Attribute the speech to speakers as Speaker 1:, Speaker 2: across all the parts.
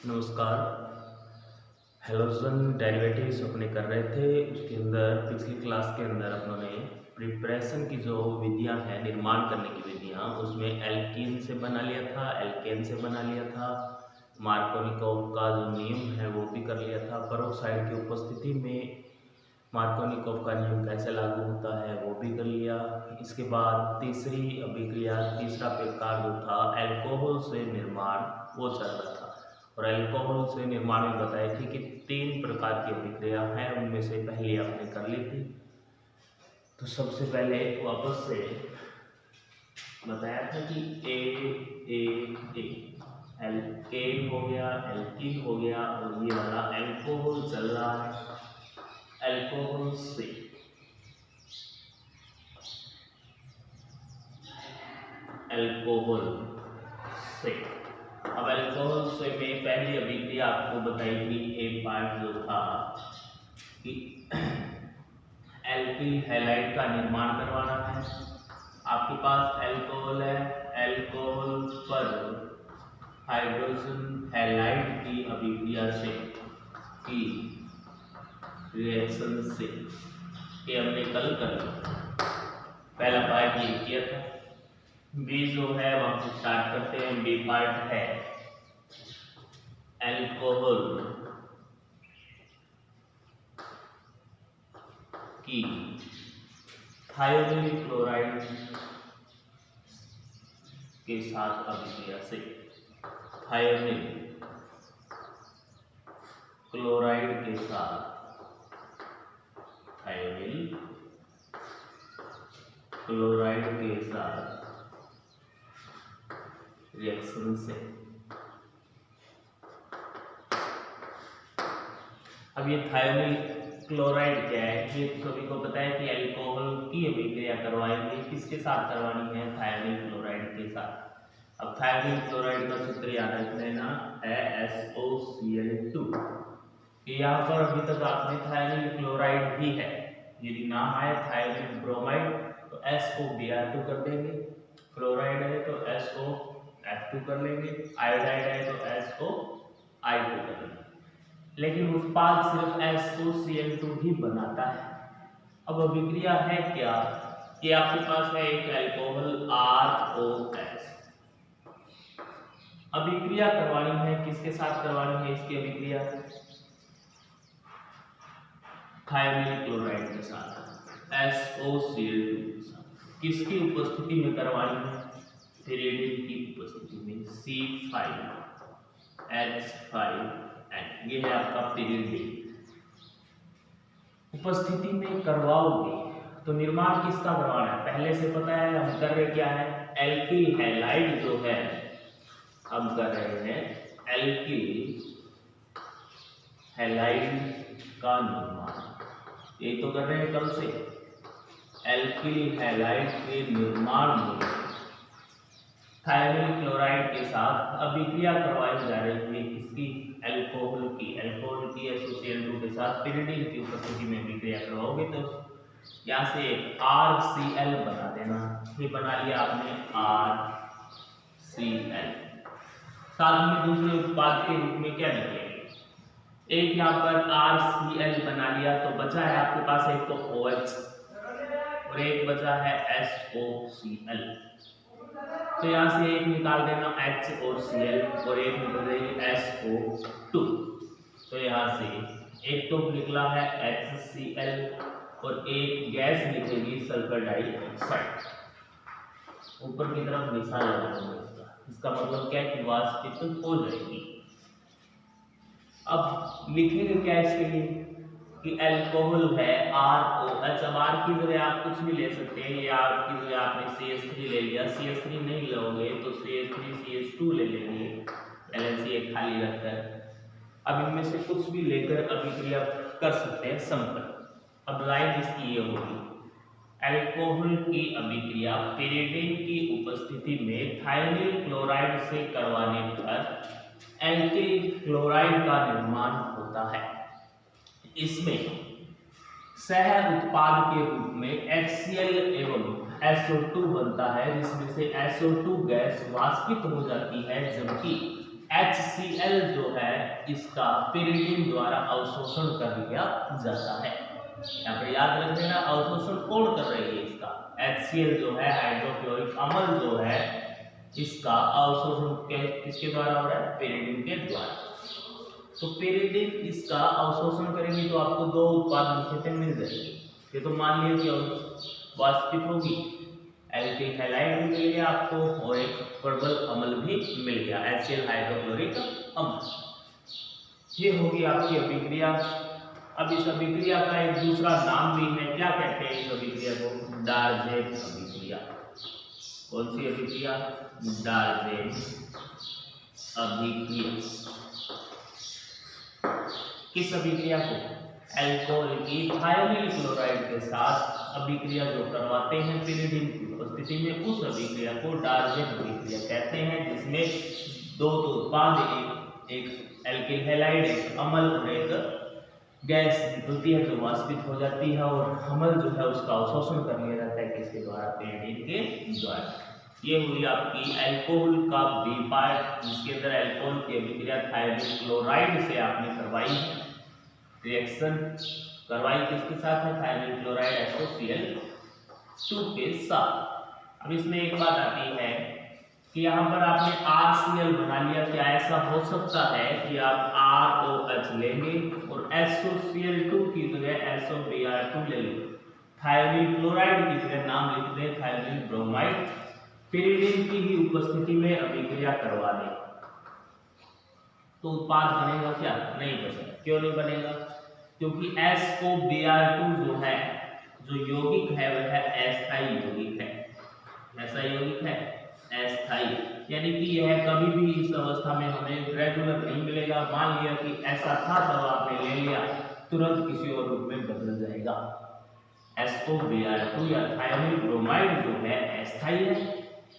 Speaker 1: नमस्कार। Halogen derivatives अपने कर रहे थे। उसके अंदर पिछली क्लास के अंदर अपनों ने प्रिपरेशन की जो विधियां हैं, निर्माण करने की विधियां, उसमें एल्कीन से बना लिया था, एल्केन से बना लिया था, मार्कोनिकोव का जो नियम है वो भी कर लिया था। परोक्साइड की उपस्थिति में मार्कोनिकोव का नियम कैसे लागू होता है वो भी कर लिया। इसके बाद तीसरी अभिक्रिया, तीसरा प्रकार जो था अल्कोहल से निर्माण, वो चल रहा था। और अल्कोहल से निर्माण में बताई थी कि 3 प्रकार की अभिक्रिया हैं, उनमें से पहली आपने कर ली थी। तो सबसे पहले वापस से बताया था कि ए एल्केन हो गया, एल्कीन हो गया, और ये वाला अल्कोहल चल रहा है। अल्कोहल से अब अल्कोहल से में पहली अभिक्रिया आपको बताई थी, एक पार्ट जो था कि एल्किल हैलाइड का निर्माण करवाना है। आपके पास अल्कोहल है, अल्कोहल पर हाइड्रोजन हैलाइड की अभिक्रिया से, की रिएक्शन से, ये हमने कल कर पहला पार्ट ये किया था। बी जो है वहां से स्टार्ट करते हैं। बी पार्ट है अल्कोहल की थायोनिल क्लोराइड के साथ अभिक्रिया से, थायोनिल क्लोराइड के साथ, थायोनिल क्लोराइड के साथ रिएक्शन से। अब ये थायोनिल क्लोराइड क्या है, ये सभी को पता है कि अल्कोहल की अभिक्रिया करवाएंगे, किसके साथ करवानी है, थायोनिल क्लोराइड के साथ। अब थायोनिल क्लोराइड का सूत्र याद रख लेना है SOCl2। यहाँ पर अभी तक आपने थायोनिल क्लोराइड ही है, यदि नाम आए थायोनिल ब्रोमाइड तो SOBr2 कर देंगे, क्लोराइड है तो SOF2 कर लेंगे, आयोडाइड है तो SOI2 कर लेंगे। लेकिन उत्पाद सिर्फ SOCl2 ही बनाता है। अब अभिक्रिया है क्या कि आपके पास है एक अल्कोहल ROS, अभिक्रिया करवानी है, किसके साथ करवानी है इसकी अभिक्रिया, थायोनिल क्लोराइड के साथ, SOCl2 के साथ। किसकी उपस्थिति में करवानी है, पिरिडिन की उपस्थिति में, C5H5N, ये है आपका पिरिडिन। उपस्थिति में करवाओगे तो निर्माण किसका करवाना है, पहले से पता है हम कर रहे क्या है, एल्किल हैलाइड जो है हम कर रहे हैं, एल्किल हैलाइड का निर्माण, ये तो कर रहे हैं कल से। एल्किल हैलाइड के निर्माण में थायोनिल क्लोराइड के साथ अभिक्रिया करवाई जा रही है, किसकी, अल्कोहल की SOCl2 के साथ पिरिडिन की उपस्थिति में अभिक्रिया करवाओगे तो यहाँ से RCl बना देना। ये बना लिया आपने RCl, साथ में दूसरे उत्पाद के रूप में क्या निकलेंगे, एक यहाँ पर RCl बना लिया तो बचा है आपके पास एक तो OH और एक बचा है SOCl। तो यहाँ से एक निकाल देना H और Cl और एक निकल जाएगी SO2। तो यहाँ से एक तो निकला है HCl और एक गैस निकलेगी सल्फर डाइऑक्साइड। ऊपर की तरफ निशान लगाना इसका मतलब क्या है कि वाष्पित हो जाएगी। अब लिखेंगे क्या इसके लिए कि अल्कोहल है ROH। अब R की जगह आप कुछ भी ले सकते हैं, या R की जगह आपने CH3 ले लिया, CH3 नहीं लोगे तो CH3CH2 ले लेंगे, बैलेंस ये खाली रखकर। अब इनमें से कुछ भी लेकर अभिक्रिया कर सकते हैं संपर्क। अब लाइन इसकी ये होगी, अल्कोहल की अभिक्रिया पिरिडिन की उपस्थिति में थायोनिल क्लोराइड से करवाने पर एल्किल क्लोराइड का निर्माण होता है। इसमें सह उत्पाद के रूप में HCl एवं SO2 बनता है, जिसमें से SO2 गैस वाष्पित हो जाती है, जबकि HCl जो है इसका pyridine द्वारा अवशोषण कर लिया जाता है। यहाँ पे याद रख देना, अवशोषण कौन कर रही है इसका? HCl जो है हाइड्रोक्लोरिक अम्ल जो है इसका अवशोषण किसके द्वारा हो रहा है? pyridine के द्वारा। तो pyridine इसका अवशोषण करेंगे तो आपको दो उत्पाद मुख्यतः मिल जाएंगे। ये तो मान लिया कि वाष्पित होगी, एल्किल हैलाइड भी मिल गया आपको और एक प्रबल अम्ल भी मिल गया, HCl हाइड्रोक्लोरिक अम्ल। ये होगी आपकी अभिक्रिया। अब इस अभिक्रिया का एक दूसरा नाम भी है, क्या कहते हैं इस अभिक्रिया को? डार्जेन अभिक्रिया। कौन सी अभिक्रिया? डार्जेन अभिक्रिया। किस अभिक्रिया को? अल्कोहल की थायोनिल क्लोराइड के साथ अभिक्रिया जो करवाते हैं pyridine की उपस्थिति में, उस अभिक्रिया को डार्जेन अभिक्रिया कहते हैं, जिसमें दो उत्पाद, एक एल्किल हैलाइड, एक अम्ल और एक गैस निकलती है जो वाष्पित हो जाती है और अम्ल जो है उसका अवशोषण कर लिया जाता है किसके द्वारा? pyridine के द्वारा। ये हुई आपकी अल्कोहल का बी पार्ट, जिसके अंदर अल्कोहल की अभिक्रिया थायोनिल क्लोराइड से आपने करवाई, रिएक्शन करवाई किसके साथ है? थायोनिल क्लोराइड HCl2 के साथ। अब इसमें एक बात आती है कि यहाँ पर आपने RCl बना लिया, क्या ऐसा हो सकता है कि आप ROH लेंगे और SOCl2 की जगह SOBr2 ले लेंगे, थायोनिल क्लोराइड की जगह नाम लिख दें थायोनिल ब्रोमाइड, pyridine की ही उपस्थिति में अभिक्रिया करवा दें, तो उत्पाद बनेगा क्या? नहीं बनेगा। क्यों नहीं बनेगा? क्योंकि SOBr2 जो है, जो यौगिक है वह अस्थायी यौगिक है। ऐसा यौगिक है अस्थायी, यानी कि यह कभी भी इस अवस्था में हमें रेगुलर नहीं मिलेगा। मान लिया कि ऐसा था तब आपने ले लिया, तुरंत किसी और रूप में बदल जाएगा। SOBr2 या थायोनिल ब्रोमाइड जो है अस्थायी है,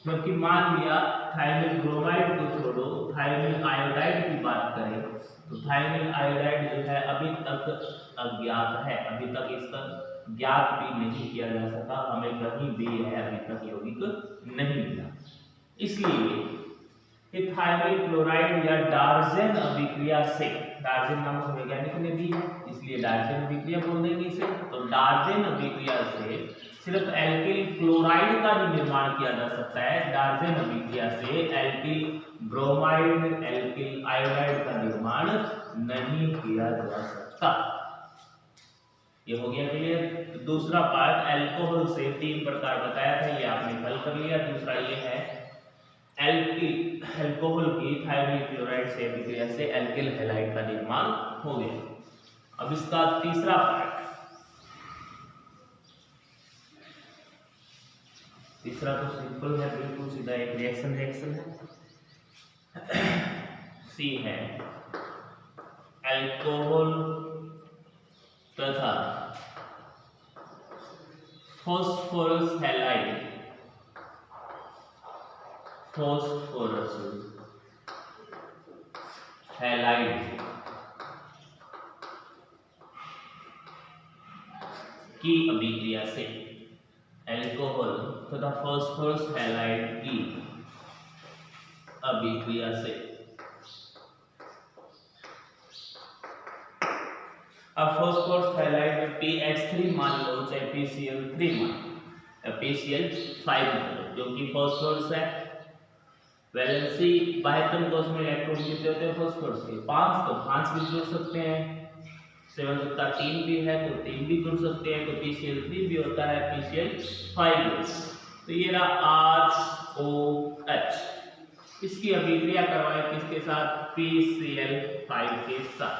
Speaker 1: क्योंकि मान लिया थायोनिल ब्रोमाइड को छोड़ो, थायोनिल आयोडाइड की बात करें तो थायोनिल आयोडाइड जो है अभी तक अज्ञात है, अभी तक इसका ज्ञात भी नहीं किया जा सका, हमें कहीं भी है अभी तक यौगिक नहीं मिला। इसलिए थायोनिल क्लोराइड या डार्जेन अभिक्रिया से, डार्जेन नामक वैज्ञानिक ने दी है इसलिए डार्जेन अभिक्रिया बोल देंगे इसे। तो डार्जेन अभिक्रिया से सिर्फ एल्किल क्लोराइड का ही निर्माण किया जा सकता है, डार्जेन अभिक्रिया से एल्किल ब्रोमाइड, एल्किल आयोडाइड का निर्माण नहीं किया जा सकता। ये हो गया क्लियर। दूसरा पार्ट अल्कोहल से तीन प्रकार बताया था, ये आपने हल कर लिया। दूसरा ये है अल्कोहल की थायोनिल क्लोराइड से अभिक्रिया से एल्किल हैलाइड का निर्माण हो गया। अब इसका तीसरा पार्ट, तीसरा तो सिंपल है, बिल्कुल सीधा एक रिएक्शन है। सी है अल्कोहल तथा फॉस्फोरस हैलाइड, फॉस्फोरस हैलाइड की अभिक्रिया से, अल्कोहल तथा फॉस्फोरस हैलाइड की अभिक्रिया से। अब फॉस्फोरस हैलाइड में PH3 मान लो, चाहे PCl3 मान लो, PCl5 मान लो, जो कि फॉस्फोरस है। वैलेंसी बाह्यतम कोश में इलेक्ट्रॉन कितने होते हैं फॉस्फोरस के? 5, तो 5 भी जुड़ सकते हैं। 7 भी है तो 3 भी जुड़ सकते हैं, तो PCl3 भी होता है, PCl5। तो ये रहा ROH। इसकी अभिक्रिया करवाएं किसके साथ? PCl5 के साथ।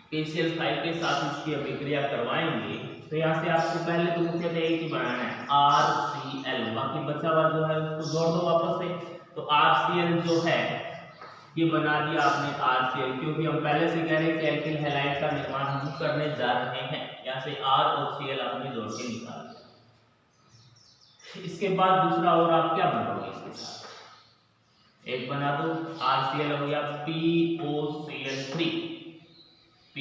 Speaker 1: PCl5 के साथ इसकी अभिक्रिया करवाएंगे तो यहाँ से आपको पहले तो मुख्यतः एक ही बनाना है RCl, बाकी बचा हुआ जो है उसको जोड़ दो वापस से। तो RCl जो है ये बना दिया आपने RCl, क्योंकि हम पहले से कह रहे हैं कि एल्किल हैलाइड का निर्माण हम करने जा रहे हैं। यहाँ से R और Cl आपने जोड़ के निकाल दिया। इसके बाद दूसरा और आप क्या बनाओगे इसके साथ? एक बना दो, RCl हो गया POCl3, P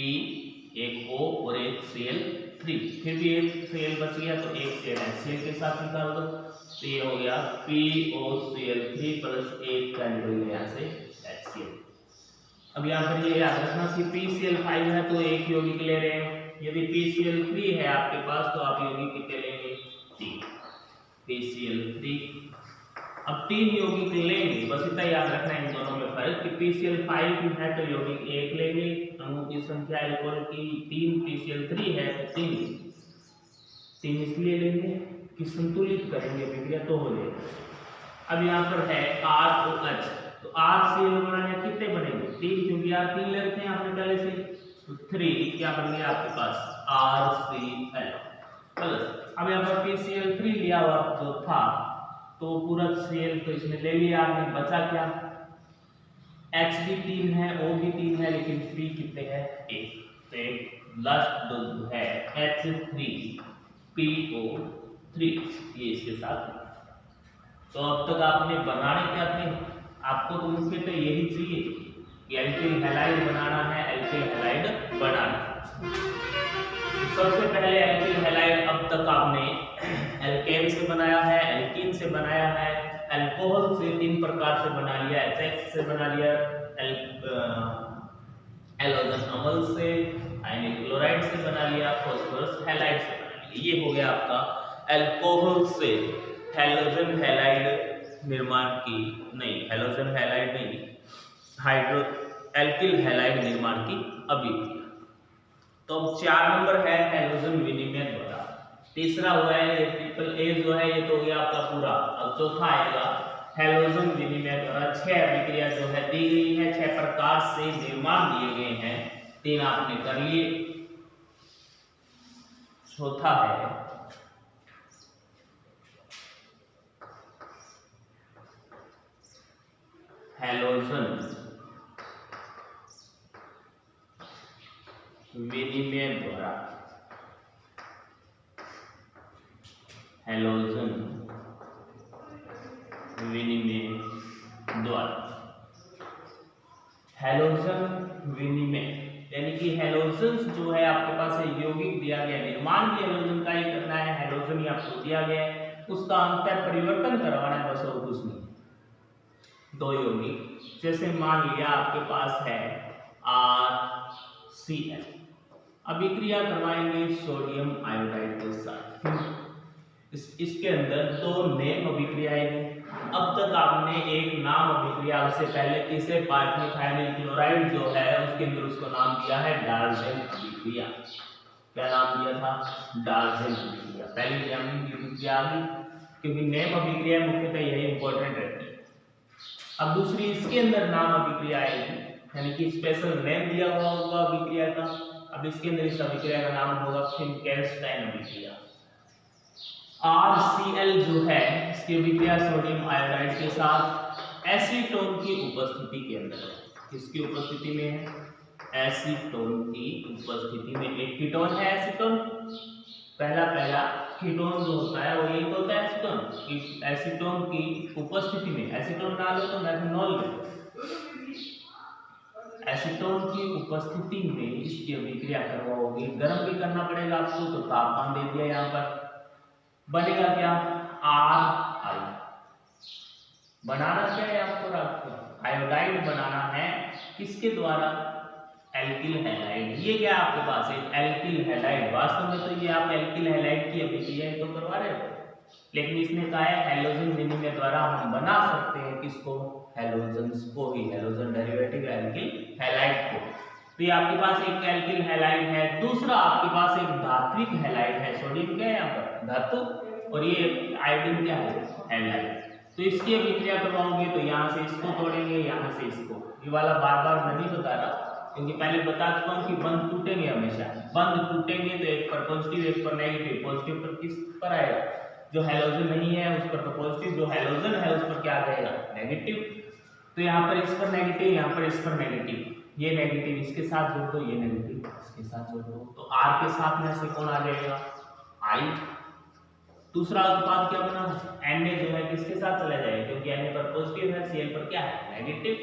Speaker 1: एक O और एक Cl3, फिर भी एक Cl बच गया तो एक Cl HCl के साथ निकाल दो, तो ये हो गया POCl3 प्लस एक का निकल गया यहाँ से HCl। अब यहाँ पर ये याद रखना कि PCl5 है तो एक यौगिक ले रहे हैं, यदि PCl3 है आपके पास तो आप यौगिक कितने लेंगे, 3 PCl3। अब 3 यौगिक लेंगे, बस इतना याद रखना है इन दोनों में फर्क कि PCl5 है तो यौगिक 1 लेंगे, अणुओं की संख्या अल्कोहल की 3, PCl3 है तो 3 इसलिए लेंगे कि संतुलित करेंगे विक्रिया तो हो जाएगा। अब यहाँ पर है R-OH, तो RCl बनाने कितने बनेंगे, 3, क्योंकि यार 3 ले रखे हैं आपने पहले से, तो 3 क्या बन गया आपके पास RCl प्लस। अब यहाँ पर PCl3 लिया हुआ जो था तो पूरा Cl तो इसमें ले लिया आपने, बचा क्या, H भी 3 है, O भी 3 है, लेकिन 3 कितने हैं, 1, तो लास्ट जो है H3PO3 ये इसके साथ। तो अब तक आपने बनाने क्या थे, आपको तो मुख्यतः यही चाहिए कि एल्किल हैलाइड बनाना है, एल्किल हैलाइड बनाना। सबसे पहले एल्किल हैलाइड अब तक आपने एल्केन से बनाया है, एल्कीन से बनाया है, अल्कोहल से 3 प्रकार से बना लिया, HX से बना लिया, हैलोजन अम्ल से, आयनिक क्लोराइड से बना लिया, फास्फोरस हैलाइड से बना लिया। ये हो गया आपका अल्कोहल से हैलोजन हैलाइड निर्माण की, नहीं हैलोजन हैलाइड नहीं, हाइड्रो एल्किल हैलाइड निर्माण की अभिक्रिया। तो अब 4 नंबर है हैलोजन विनिमय द्वारा, तीसरा हुआ है ये ट्रिपल ए जो है ये तो हो गया आपका पूरा। अब चौथा आएगा हैलोजन विनिमय द्वारा 6 अभिक्रिया जो है दी गई है, 6 प्रकार से निर्माण दिए गए हैं, 3 आपने कर लिए। चौथा है हैलोजन विनिमय द्वारा, हैलोजन विनिमय द्वारा, हैलोजन विनिमय यानी कि हैलोजन जो है आपके पास है यौगिक दिया गया, निर्माण भी हैलोजन का ही करना है, हैलोजन ही आपको दिया गया है, उसका अंतर परिवर्तन करवाना है, बस और कुछ नहीं। 2 यौगिक, जैसे मान लिया आपके पास है RCl, अभिक्रिया करवाएंगे सोडियम आयोडाइड के साथ, इसके अंदर 2 नेम अभिक्रिया आएगी। अब तक आपने एक नाम अभिक्रिया, उससे पहले तीसरे पार्ट में थायनिल क्लोराइड जो है उसके अंदर उसको नाम दिया है डाल्टन अभिक्रिया। क्या नाम दिया था, डाल्टन अभिक्रिया। पहली एग्जामिनिंग की अभिक्रिया आ गई, क्योंकि नेम अभिक्रिया मुख्यतः यही इंपॉर्टेंट रहती है। अब दूसरी इसके अंदर नाम अभिक्रिया आएगी, यानी कि स्पेशल नेम दिया हुआ होगा अभिक्रिया का। अब इसके अंदर इस अभिक्रिया का नाम होगा फिनकेल्स्टाइन अभिक्रिया। RCl जो है इसकी अभिक्रिया सोडियम आयोडाइड के साथ एसीटोन की उपस्थिति के अंदर है। किसकी उपस्थिति में है, एसीटोन की उपस्थिति में। एक कीटोन है एसीटोन, पहला कीटोन जो होता है वो यही तो होता है एसीटोन। एसीटोन की उपस्थिति में, एसीटोन ना लो तो मेथनॉल लो, एसीटोन की उपस्थिति में इसकी अभिक्रिया करवाओगे। गर्म भी करना पड़ेगा आपको, तो तापमान दे दिया यहाँ पर, बनेगा क्या, RI। बनाना क्या है आपको, आयोडाइड बनाना है, किसके द्वारा, एल्किल हैलाइड। ये क्या आपके पास है, एल्किल हैलाइड। वास्तव में तो ये आप एल्किल हैलाइड की अभिक्रिया तो करवा रहे हो, लेकिन इसने कहा है हैलोजन विनिमय द्वारा हम बना सकते हैं किसको, हैलोजन्स को ही, हैलोजन डेरिवेटिव एल्किल हैलाइड को। तो ये आपके पास एक एल्किल हैलाइड है। दूसरा आपके पास एक धात्विक हैलाइड है, सोडियम क्या है यहाँ पर, धातु, और ये आयोडीन क्या है, हैलाइड। तो इसकी अभिक्रिया करवाओगे तो यहाँ से इसको तोड़ेंगे, यहाँ से इसको। ये वाला बार बार मैं नहीं बता रहा, क्योंकि पहले बता चुका हूँ कि बंद टूटेंगे हमेशा। बंद टूटेंगे तो एक पर पॉजिटिव एक पर नेगेटिव। पॉजिटिव पर किस पर आएगा, जो हैलोजन नहीं है उस पर तो पॉजिटिव, जो हैलोजन है उस पर क्या आ जाएगा, नेगेटिव। तो यहाँ पर इस पर नेगेटिव, यहाँ पर इस पर नेगेटिव, ये नेगेटिव इसके साथ जोड़ दो, ये नेगेटिव इसके साथ जोड़ दो, तो R के साथ में से कौन आ जाएगा, I। दूसरा उत्पाद क्या बना, Na जो है किसके साथ चला जाएगा, क्योंकि Na पर पॉजिटिव है, Cl पर क्या है, नेगेटिव।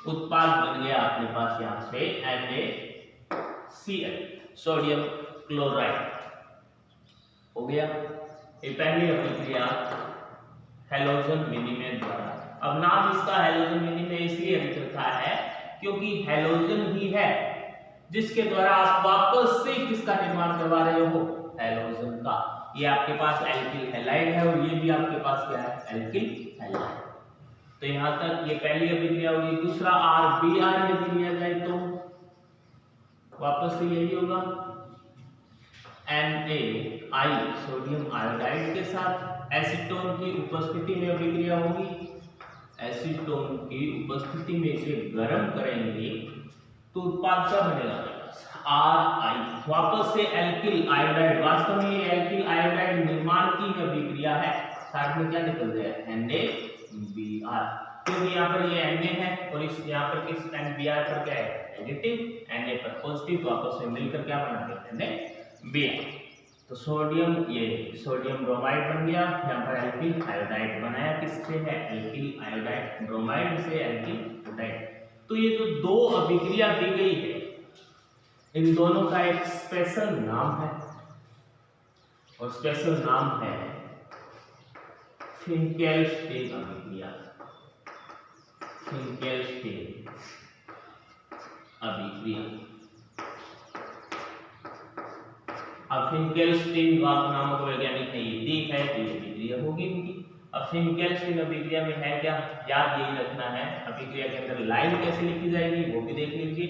Speaker 1: उत्पाद बन गया अपने पास यहाँ पे NaCl, सोडियम क्लोराइड हो गया। ये पहली अभिक्रिया हैलोजन विनिमय द्वारा। अब नाम इसका हैलोजन विनिमय इसलिए रखा है क्योंकि हैलोजन ही है जिसके द्वारा आप वापस से किसका निर्माण करवा रहे हो, हैलोजन का। ये आपके पास एल्किल हैलाइड है और ये भी आपके पास क्या है, एल्किल हैलाइड। तो यहां तक ये पहली अभिक्रिया होगी। दूसरा RBr यदि लिया जाए तो वापस से यही होगा, NaI सोडियम आयोडाइड के साथ एसीटोन की उपस्थिति में अभिक्रिया होगी। एसीटोन की उपस्थिति में इसे गर्म करेंगे तो उत्पाद क्या बनेगा, Ri। वापस से एल्किल आयोडाइड, वास्तव में ये एल्किल आयोडाइड निर्माण की अभिक्रिया है, साथ में क्या निकल जाएगा, NaBr, क्योंकि यहाँ पर ये Na है और इस यहाँ पर किस NBr पर क्या है, नेगेटिव, Na पर पॉजिटिव, तो आपस में मिलकर क्या बनाते हैं, NaBr। तो सोडियम, ये सोडियम ब्रोमाइड बन गया, यहाँ पर एल्किल आयोडाइड बनाया, किससे है, एल्किल आयोडाइड, ब्रोमाइड से एल्किल आयोडाइड। तो ये जो दो अभिक्रिया दी गई है इन दोनों का एक स्पेशल नाम है और स्पेशल नाम है फिंकेल्स्टीन अभिक्रिया। फिंकेल्स्टीन अभिक्रिया। अब फिंकेल्स्टीन नामक वैज्ञानिक ने ये देखा है तो ये अभिक्रिया होगी इनकी। अब फिंकेल्स्टीन अभिक्रिया में है क्या, याद यही रखना है, अभिक्रिया के अंदर लाइन कैसे लिखी जाएगी वो भी देख लीजिए।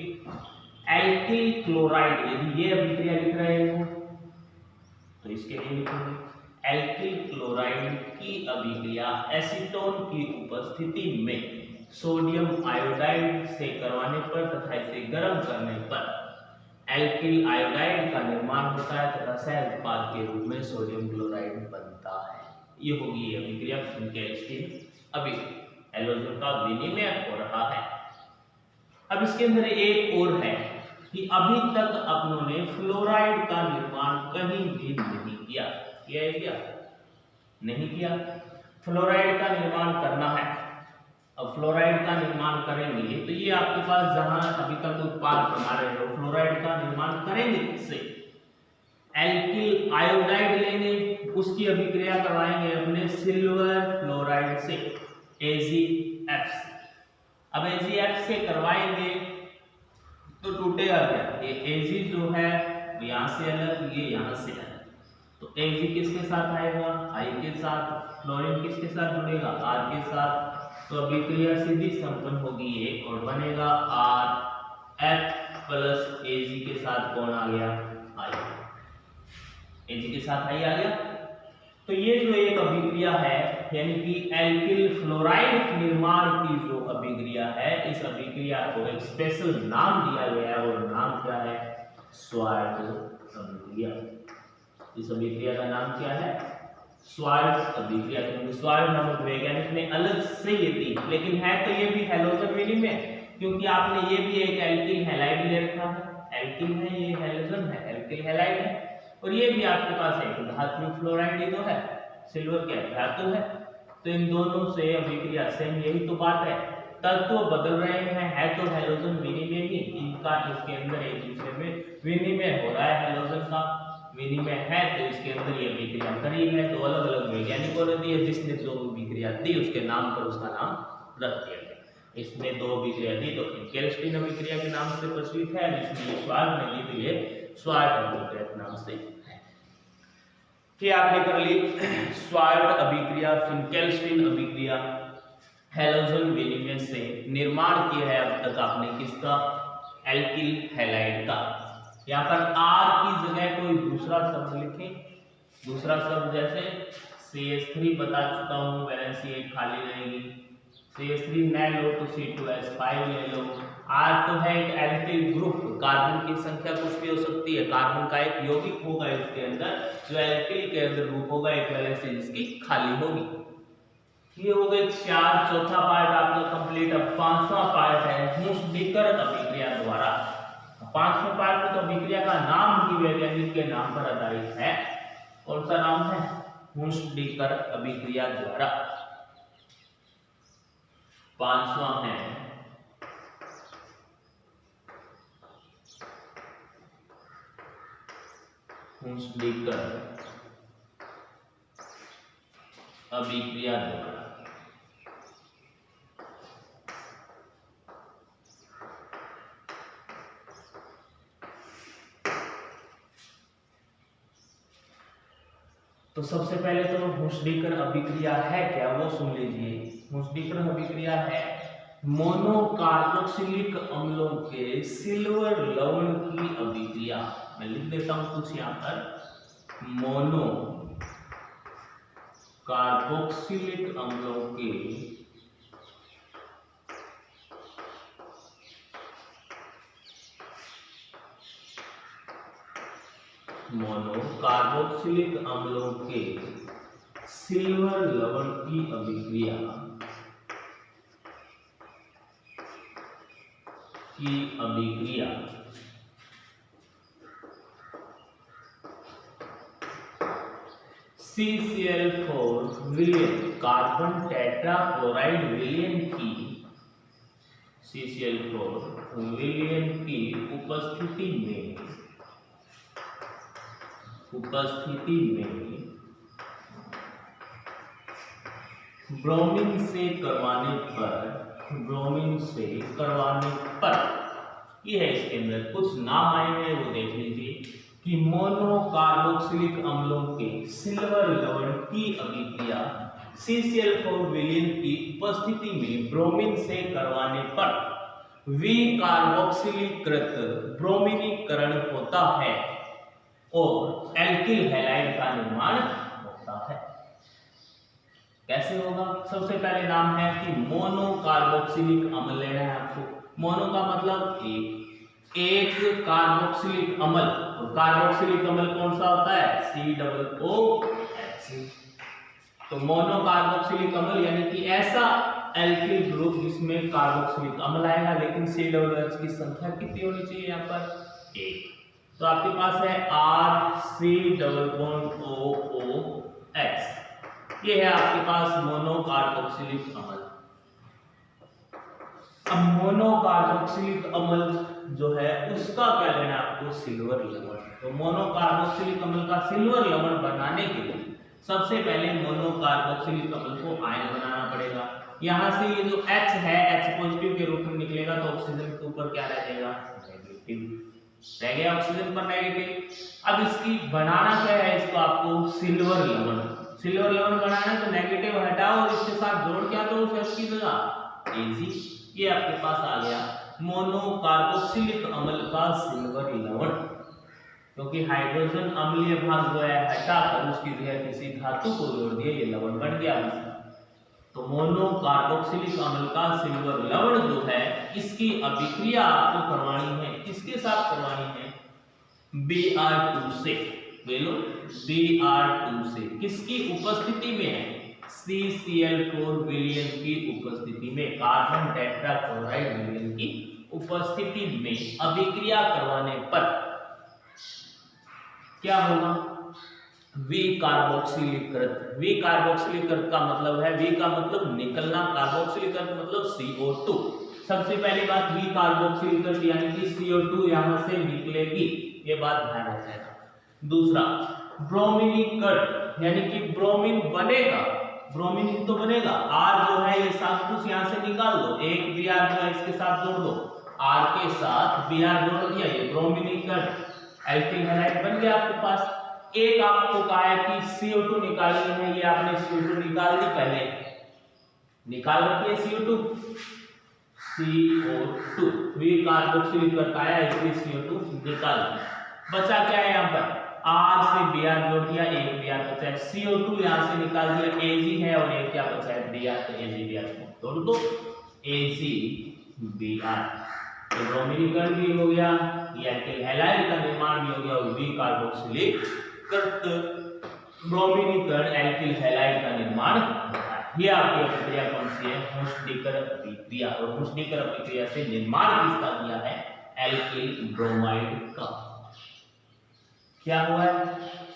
Speaker 1: एल्किल क्लोराइड, यदि ये अभिक्रिया लिख रहे हो तो इसके लिए लिखेंगे एल्किल क्लोराइड की अभिक्रिया एसीटोन की उपस्थिति में सोडियम आयोडाइड से करवाने पर तथा इसे गर्म करने पर एल्किल आयोडाइड का निर्माण होता है तथा सह उत्पाद के रूप में सोडियम क्लोराइड बनता है। ये होगी अभिक्रिया फिंकेल्स्टीन अभिक्रिया, हैलोजन का विनिमय हो रहा है। अब इसके अंदर एक और है कि अभी तक अपनों ने फ्लोराइड का निर्माण कहीं भी नहीं किया। किया है क्या, नहीं किया। फ्लोराइड का निर्माण करना है। अब फ्लोराइड का निर्माण करेंगे तो ये आपके पास जहां अभी तक उत्पाद बना रहे हो, फ्लोराइड का निर्माण करेंगे किससे, एल्किल आयोडाइड लेंगे, उसकी अभिक्रिया करवाएंगे अपने सिल्वर फ्लोराइड से, AgF से। अब AgF से करवाएंगे तो टूटेगा क्या, ये Ag जो है वो यहाँ से अलग, ये यहाँ से अलग, तो Ag किसके साथ आएगा, I के साथ, फ्लोरीन किसके साथ जुड़ेगा, R के साथ, तो अभिक्रिया सीधी संपन्न होगी एक और बनेगा RF प्लस Ag के साथ कौन आ गया, I, Ag के साथ I आ गया। तो ये जो एक अभिक्रिया है यानी कि एल्किल फ्लोराइड निर्माण की जो अभिक्रिया है, इस अभिक्रिया को एक स्पेशल नाम दिया गया है और नाम क्या है, स्वार्ट अभिक्रिया। इस अभिक्रिया का नाम क्या है, स्वार्ट अभिक्रिया। क्योंकि स्वार्ट नामक वैज्ञानिक ने अलग से ये दी, लेकिन है तो ये भी हैलोजन विनिमय, क्योंकि आपने ये भी एक एल्किल हैलाइड ले रखा है, एल्किल है ये हैलोजन है, एल्किल हैलाइड है, और ये भी आपके पास एक धातु फ्लोराइड ही तो है, सिल्वर क्या धातु है, तो इन दोनों से अभिक्रिया सेम, यही तो बात है, तत्व बदल रहे हैं, है तो हैलोजन विनिमय ही, इनका इसके अंदर एक दूसरे में विनिमय हो रहा है, हैलोजन का विनिमय है तो इसके अंदर ये अभिक्रिया करी है। तो अलग अलग वैज्ञानिकों ने दी है, जिसने जो अभिक्रिया दी उसके नाम पर उसका नाम रख दिया गया। इसमें दो अभिक्रिया दी तो फिंकेल्स्टीन अभिक्रिया के नाम से प्रचलित है, जिसमें स्वार्ट ने दी तो ये स्वार्ट अभिक्रिया के नाम से है। ये आपने कर ली स्वार्ट अभिक्रिया, फिंकेल्स्टीन अभिक्रिया, हैलोजन विनिमय से निर्माण किया है अब तक आपने किसका, एल्किल हैलाइड का। यहाँ पर R की जगह कोई दूसरा शब्द लिखें, दूसरा शब्द जैसे CH3 बता चुका हूँ, वैलेंसी एक खाली रहेगी, CH3 न लो तो C2H5 ले लो। R तो है एक एल्किल ग्रुप, कार्बन की संख्या कुछ भी हो सकती है, कार्बन का एक यौगिक होगा इसके अंदर जो एल्किल के अंदर ग्रुप होगा, एक वैलेंसी जिसकी खाली होगी। ये हो गए 4, चौथा पार्ट आपका कंप्लीट। अब 5वां पार्ट है हुंसडीकर अभिक्रिया द्वारा। 5वें पार्ट में तो अभिक्रिया का नाम ही वैज्ञानिक के नाम पर आधारित है, कौन सा नाम है, हुंसडीकर अभिक्रिया द्वारा। 5वां है हुंसडीकर अभिक्रिया द्वारा। तो सबसे पहले तो हुस्डीकर अभिक्रिया है क्या वो सुन लीजिए। हुस्डीकर अभिक्रिया है मोनोकार्बोक्सिलिक अम्लों के सिल्वर लवण की अभिक्रिया। मैं लिख देता हूं कुछ यहां पर, मोनो कार्बोक्सिलिक अम्लों के मोनोकार्बोक्सिलिक अम्लों के सिल्वर लवण की अभिक्रिया CCl4 विलयन कार्बन टेट्राक्लोराइड विलयन की CCl4 विलयन की उपस्थिति में ब्रोमीन से करवाने पर ये है, इसके अंदर कुछ नाम आए हैं वो देख लीजिए कि मोनोकार्बोक्सिलिक अम्लों के सिल्वर लवण की अभिक्रिया CCl4 विलयन की उपस्थिति में ब्रोमीन से करवाने पर विकार्बोक्सिलीकृत ब्रोमीनीकरण होता है और एल्किल हैलाइड का निर्माण होता है। कैसे होगा? सबसे पहले नाम है कि मोनोकार्बोक्सिलिक अम्ल लेना है आपको। मोनो का मतलब एक कार्बोक्सिलिक अम्ल, और कार्बोक्सिलिक अम्ल कौन सा होता है? COOH। तो मोनोकार्बोक्सिलिक अम्ल यानी कि ऐसा एल्किल ग्रुप जिसमें कार्बोक्सिलिक अम्ल आएगा, लेकिन COOH की संख्या कितनी होनी चाहिए यहाँ पर? 1। तो आपके पास है RC≡OOH, ये है आपके पास मोनोकार्बोक्सिलिक अम्ल। अब मोनोकार्बोक्सिलिक अम्ल जो है उसका क्या लेना आपको? सिल्वर लवण। तो मोनोकार्बोक्सिलिक अम्ल का सिल्वर लवण बनाने के लिए सबसे पहले मोनोकार्बोक्सिलिक अम्ल को आयन बनाना पड़ेगा। यहाँ से ये जो H है, H पॉजिटिव के रूप में निकलेगा, तो ऑक्सीजन के ऊपर क्या रह जाएगा? नेगेटिव रह गया, ऑक्सीजन पर नेगेटिव। अब इसकी बनाना क्या है? इसको आपको सिल्वर लवण बनाना है, तो नेगेटिव हटाओ और इसके साथ जोड़ क्या दो उस H की जगह? Ag। ये आपके पास आ गया मोनोकार्बोक्सिलिक अम्ल का सिल्वर लवण, क्योंकि हाइड्रोजन अम्लीय भाग जो है हटाकर उसकी जगह किसी धातु को जोड़ दिया, ये लवण बन गया। तो मोनोकार्बोक्सिलिक अम्ल का सिल्वर लवण जो है इसकी अभिक्रिया आपको करवानी है, किसके साथ करवानी है? Br2 से। बोलो Br2 से। किसकी उपस्थिति में है? CCl4 विलयन की उपस्थिति में, कार्बन टेट्राक्लोराइड विलयन की उपस्थिति में अभिक्रिया करवाने पर क्या होगा? विकार्बोक्सिलीकृत। विकार्बोक्सिलीकृत का मतलब है, वी का मतलब निकलना, कार्बोक्सिलीकृत मतलब CO2। सबसे पहली बात, विकार्बोक्सिलीकृत यानी कि CO2 यहां से निकलेगी, ये बात ध्यान रखना। दूसरा, ब्रोमीनीकरण यानी कि ब्रोमीन बनेगा, ब्रोमीन तो बनेगा। R जो है ये सब कुछ यहां से निकाल दो, एक Br जो है इसके साथ जोड़ दो, R के साथ Br जोड़ दिया, ये ब्रोमीनीकरण एल्किल हैलाइड बन गया आपके पास। एक आपको कहा है कि CO2 निकालनी है, ये आपने CO2 निकाल दी, पहले निकाल रखी है CO2। विकार्बोक्सिलीकृत आया, इसलिए CO2 निकाल दिया। बचा क्या है यहाँ पर? R से Br जोड़ दिया, एक Br बचा है, CO2 यहाँ से निकाल दिया, Ag है, और एक क्या बचा है? Br। तो AgBr जोड़ दो, AgBr। तो ब्रोमीनीकरण भी हो गया, एल्किल हैलाइड का निर्माण भी हो गया, और विकार्बोक्सिलीकृत ब्रोमीनीकरण एल्किल हैलाइड का निर्माण होता है। ये आपकी अभिक्रिया कौन सी है? हुस्डीकर अभिक्रिया। और हुस्डीकर अभिक्रिया से निर्माण किसका किया है? एल्किल ब्रोमाइड का। क्या हुआ है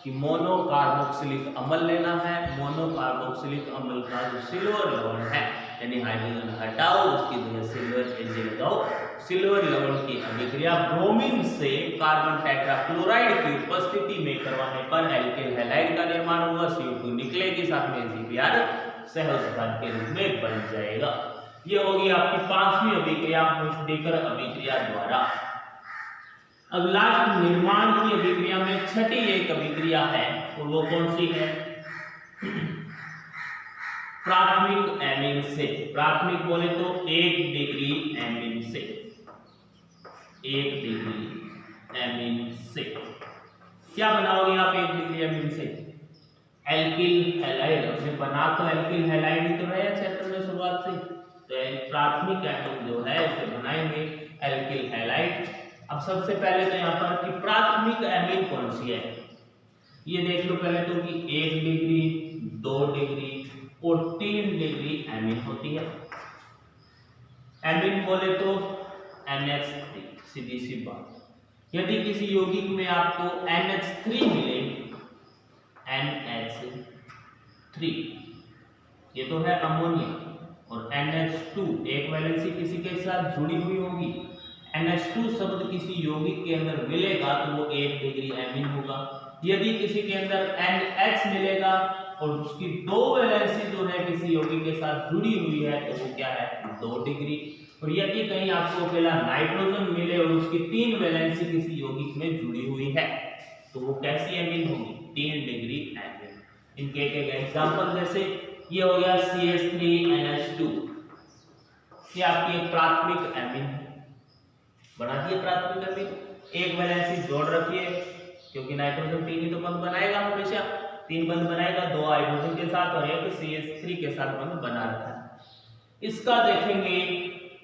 Speaker 1: कि मोनोकार्बोक्सिलिक अम्ल लेना है, मोनोकार्बोक्सिलिक अम्ल का जो सिल्वर लवण है यानी हाइड्रोजन हटाओ, उसकी जगह सिल्वर Ag लगाओ। सिल्वर लवण की अभिक्रिया ब्रोमीन से कार्बन टेट्राक्लोराइड की उपस्थिति में करवाने पर एल्किल हैलाइड का निर्माण होगा। CO2 निकलेगी, साथ में AgBr सहउत्पाद के रूप में बन जाएगा। ये होगी आपकी 5वीं अभिक्रिया मुष्टिकर अभिक्रिया द्वारा। अब लास्ट निर्माण की अभिक्रिया में छठी एक अभिक्रिया है, और वो कौन सी है? प्राथमिक एमीन से। प्राथमिक बोले तो 1 डिग्री एमीन से, 1 डिग्री एमीन से क्या बनाओगे आप 1 डिग्री एमीन से? Alkyl halide. अपने बना तो एल्किल हैलाइड ही तो रहे चैप्टर में शुरुआत से, तो प्राथमिक एमीन जो है उसे बनाएंगे एल्किल हैलाइड। अब सबसे पहले तो यहाँ पर कि प्राथमिक एमीन कौन सी है ये देख लो पहले तो कि 1 डिग्री, 2 डिग्री और 3 डिग्री एमीन होती है। एमीन बोले तो NH3, सीधी सी बात। यदि किसी यौगिक में आपको NH3 मिले, NH3 ये तो है अमोनिया, और NH2 एक वैलेंसी किसी के साथ जुड़ी हुई होगी। NH2 शब्द किसी यौगिक के अंदर मिलेगा तो वो 1 डिग्री एमीन होगा। यदि किसी के अंदर NH मिलेगा और उसकी 2 वैलेंसी जो है किसी यौगिक के साथ जुड़ी हुई है तो वो क्या है? 2 डिग्री। और यदि कहीं आपको अकेला नाइट्रोजन मिले और उसकी 3 वैलेंसी किसी यौगिक में जुड़ी हुई है तो वो कैसी एमीन होगी? 3 डिग्री एमीन। इनके एक एग्जांपल जैसे ये हो गया CH3NH2, ये आपकी एक प्राथमिक एमीन है। बना दिए प्राथमिक एमीन, एक वैलेंसी जोड़ रखिए क्योंकि नाइट्रोजन 3 ही तो बंध बनाएगा, हमेशा 3 बंध बनाएगा, 2 हाइड्रोजन के साथ और एक CH3 के साथ बंध बना रखा है। इसका देखेंगे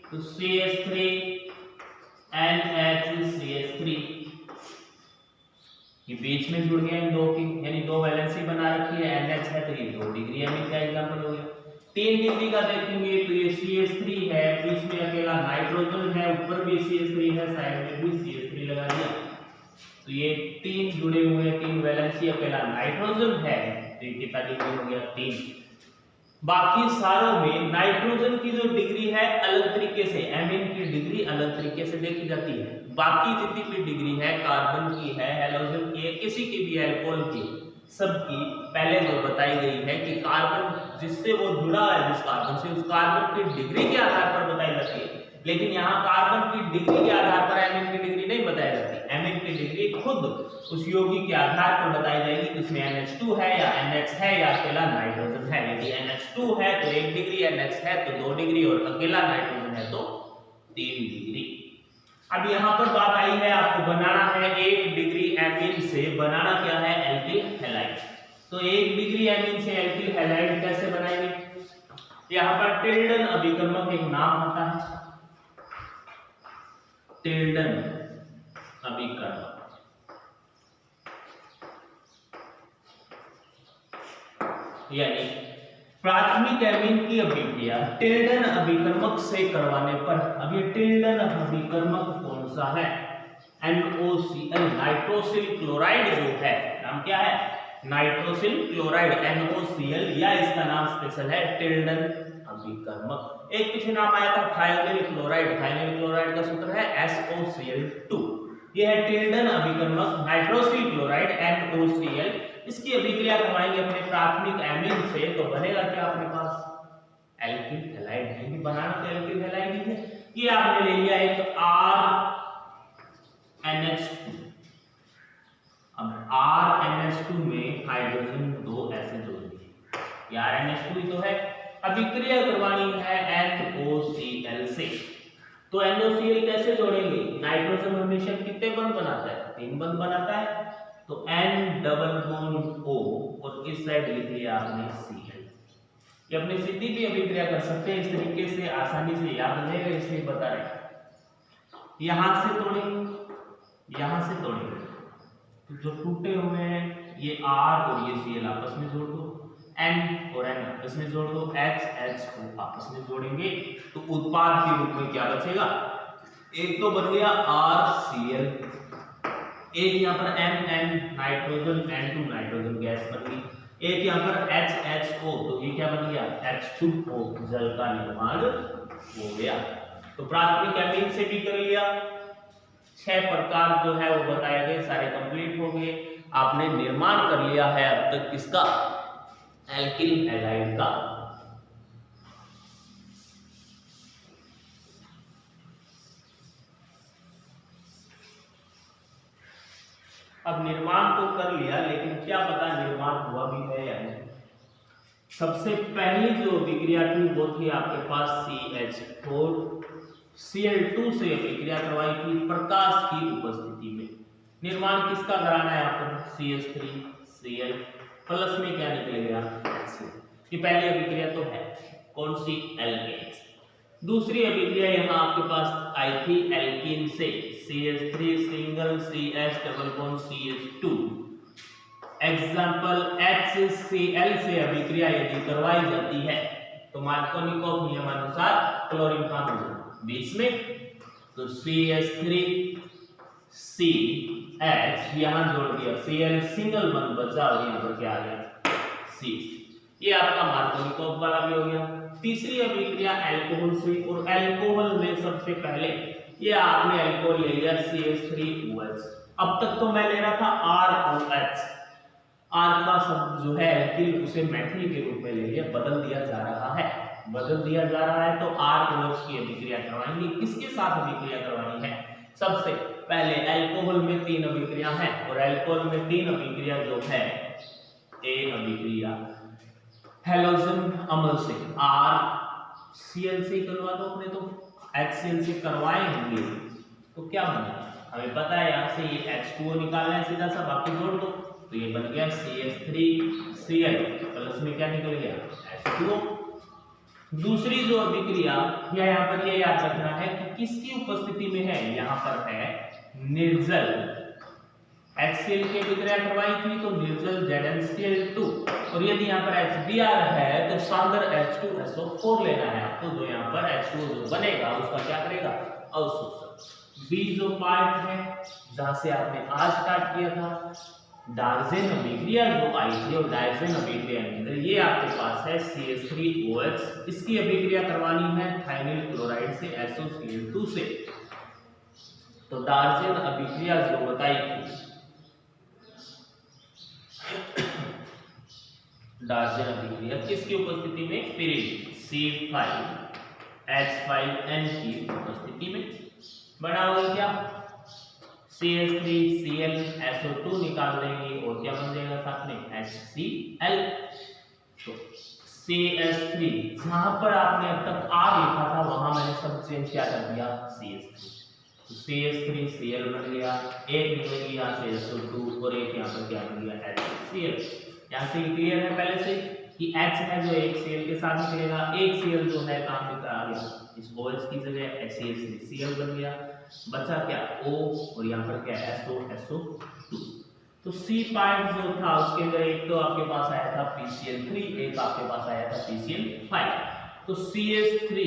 Speaker 1: तो CH3 NHCH3 ये बीच में जुड़ गए इन दो की, यानी 2 वैलेंसी बना रखी है, NH है तो ये 2 डिग्री एमीन का एग्जांपल हो गया। 3 डिग्री का देखेंगे तो ये CH3 है, बीच में अकेला नाइट्रोजन है, ऊपर भी CH3 है, साइड में भी CH3 लगा दिया तो ये 3 जुड़े हुए 3 वैलेंसी अकेला नाइट्रोजन है तो ये कितना डिग्री हो गया? 3। बाकी सारों में नाइट्रोजन की जो डिग्री है अलग तरीके से, एमीन की डिग्री अलग तरीके से देखी जाती है। बाकी जितनी भी डिग्री है, कार्बन की है, हैलोजन की है, किसी की भी अल्कोहल की, सबकी पहले जो बताई गई है कि कार्बन जिससे वो जुड़ा है जिस कार्बन से, उस कार्बन की डिग्री के आधार पर बताई जाती है। लेकिन यहाँ कार्बन की डिग्री के आधार पर एमीन की डिग्री नहीं बताई जाती। एमीन की डिग्री खुद उस यौगिक के आधार पर बताई जाएगी कि इसमें NH2 है या NH है या अकेला नाइट्रोजन है। यदि NH2 है तो 1 डिग्री, NH है तो 2 डिग्री और अकेला नाइट्रोजन है तो 3 डिग्री। अब यहाँ पर बात आई है आपको बनाना है 1 डिग्री एमीन से, बनाना क्या है? Alkyl halide. तो 1 डिग्री एमीन से एल्किल हैलाइड कैसे बनाएंगे? यहाँ पर टिल्डन अभिकर्मक एक नाम होता है, टिल्डन अभिकर्मक। यानी प्राथमिक एमीन की अभिक्रिया टिल्डन अभिकर्मक से करवाने पर, अब ये टिल्डन अभिकर्मक कौन सा है? NOCl, नाइट्रोसिल क्लोराइड जो है, नाम क्या है? नाइट्रोसिल क्लोराइड NOCl, या इसका नाम स्पेशल है टिल्डन अभिकर्मक। एक पीछे नाम आया था थायोनिल क्लोराइड, थायोनिल क्लोराइड का सूत्र है SOCl2। यह है टिल्डन अभिकर्मक नाइट्रोसिल क्लोराइड NOCl। इसकी अभिक्रिया करवाएंगे अपने प्राथमिक एमीन से तो बनेगा क्या अपने पास? एल्किल हैलाइड है। बनाना तो एल्किल हैलाइड ही है। ये आपने ले लिया एक RNH2। अब RNH2 में हाइड्रोजन 2 ऐसे जोड़ दिए, ये RNH2 ही तो है। अभिक्रिया करवानी है NOCl से, तो NOCl कैसे जोड़ेंगे? नाइट्रोजन हमेशा कितने बंध बनाता है? 3 बंध बनाता है, तो N डबल बॉन्ड O और इस साइड लिख लिया आपने Cl। ये अपनी सीधी भी अभिक्रिया कर सकते हैं, इस तरीके से आसानी से याद रहेगा इसलिए बता रहे। यहां से तोड़ेंगे, यहां से तोड़ेंगे तो जो टूटे हुए हैं ये R और ये Cl आपस में जोड़ दो, N और N आपस में जोड़ दो, H को आपस में जोड़ेंगे तो उत्पाद के रूप में क्या बचेगा? एक तो बन गया RCl, एक यहाँ पर NN nitrogen, N2 nitrogen gas बन गई। एक यहाँ पर HHO, तो ये क्या बन गया H2O, जल का निर्माण हो गया। तो प्राथमिक एमीन से भी कर लिया, 6 प्रकार जो है वो बताए गए, सारे कंप्लीट हो गए। आपने निर्माण कर लिया है अब तक किसका, एल्किल हैलाइड का। अब निर्माण तो कर लिया, लेकिन क्या पता निर्माण हुआ भी है या नहीं। सबसे पहली जो अभिक्रिया थी वो थी आपके पास CH4 Cl2 से अभिक्रिया करवाई थी प्रकाश की उपस्थिति में। निर्माण किसका कराना है यहाँ पर, CH3 Cl प्लस में क्या निकलेगा, HCl। ये पहली अभिक्रिया तो है, कौन सी, एल्केन। दूसरी अभिक्रिया यहाँ आपके पास आई थी एल्कीन से, CH3 single CH double bond CH2। Example HCl से अभिक्रिया यदि करवाई जाती है तो मार्कोनिकोव नियमानुसार क्लोरीन का अणु बीच में, तो CH3CH यहां जोड़ दिया, Cl सिंगल बन बचा और यहां पर क्या आ गया, C। ये आपका मार्कोनिकोव वाला भी हो गया। तीसरी अभिक्रिया अल्कोहल से, और अल्कोहल में सबसे पहले ये आपने अल्कोहल ले लिया CH3OH। अब तक तो मैं ले रहा था ROH, R का शब्द जो है एल्किल उसे मैथिल के रूप में ले लिया, बदल दिया जा रहा है, तो ROH की अभिक्रिया करवाएंगे। किसके साथ अभिक्रिया करवानी है, सबसे पहले अल्कोहल में 3 अभिक्रिया है, और अल्कोहल में 3 अभिक्रिया जो है, ए अभिक्रिया हैलोजन अम्ल से, RCl से करवा दो अपने, तो HCl से करवाए होंगे तो क्या बनेगा, हमें पता है यहाँ से ये H2O निकालना है सीधा सा, बाकी जोड़ दो, तो ये बन गया CH3Cl प्लस में क्या निकल गया, H2O। दूसरी जो अभिक्रिया या यहाँ पर ये याद रखना है कि किसकी उपस्थिति में है, यहाँ पर है निर्जल, HCl की अभिक्रिया करवाई थी तो निर्जल ZnCl2, और यदि यहाँ पर HBr है तो सांद्र H2SO4 लेना है आपको, जो यहाँ पर H2O जो बनेगा उसका क्या करेगा, अवशोषण। बी जो पार्ट है जहां से आपने आज स्टार्ट किया था, डार्जेन अभिक्रिया जो आई थी, और डार्जेन अभिक्रिया के अंदर ये आपके पास है CH3OH, इसकी अभिक्रिया करवानी है थाइनिल क्लोराइड से SOCl2 से। तो डार्जेन अभिक्रिया जो बताई थी, डार्जेन अभिक्रिया किसकी उपस्थिति में, पिरीड C5H5N की उपस्थिति में बना होगा क्या, CH3Cl SO2 निकाल देंगे और क्या बन जाएगा साथ में HCl। तो CH3 जहां पर आपने अब तक R लिखा था वहां मैंने सब चेंज क्या कर दिया, CH3, तो CH3Cl बन गया, एक निकल गया यहाँ से SO2 और एक यहाँ पर क्या बन गया HCl। यहाँ से क्लियर है पहले से कि H है जो एक Cl के साथ निकलेगा, एक Cl जो है काम निकल आ गया, इस OH की जगह HCl बन गया, बचा क्या O, और यहाँ पर क्या SO2। तो C पार्ट जो था उसके अंदर एक तो आपके पास आया था PCl3, एक आपके पास आया था PCl5। तो CH3